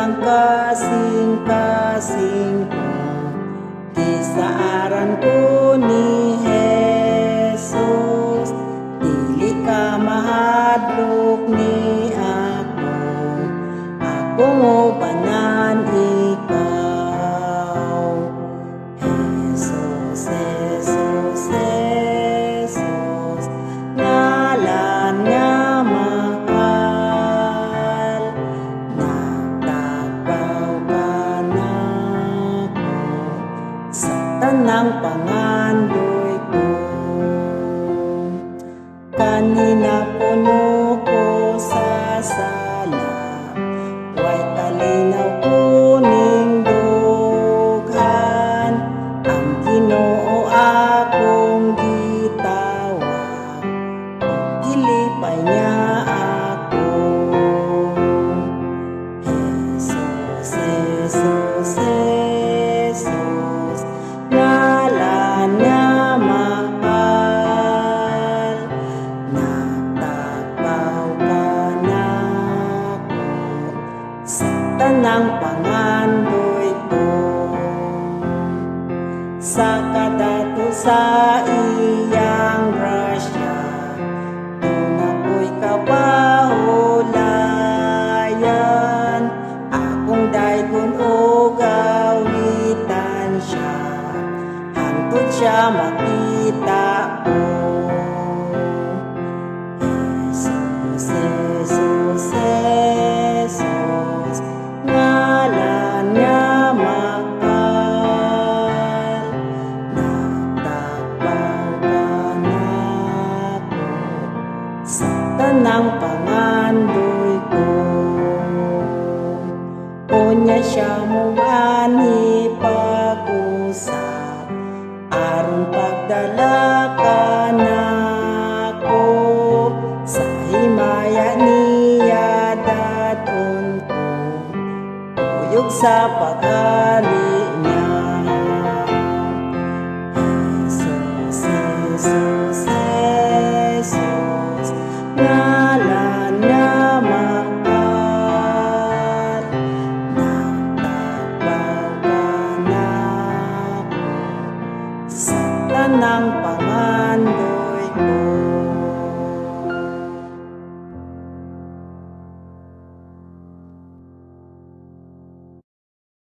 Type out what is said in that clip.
ang kasing-kasing ko, di sa aran ko ni Jesus. Dili ka mahadlok ni akong ubanan ikaw. Jesus, Jesus, Jesus, ngalan nga mahal, nagtapaw ka na ko sa tanang pangandoy ko. Kanina puno ko sa sala, way kalinaw kuning dughan, ang Ginoo akong gitawag, ilipay niya ako. Jesus, Jesus, Jesus, ngalan nga mahal, nagtapaw ka na ko sa tanang pangandoy ko. Sa kadato sa iyang grasya, doon ako'y kabahulayan, akong daygon o gawitan siya, hangtod siya makita ko. Jesus, Jesus, Jesus, ngalan nga mahal, nagtapaw ka na ko sa tanang pangandoy ko. Unya siya mo ani pag-usap, aron pagdala ka nako sa himaya niya daton ko, uyog sa pagkali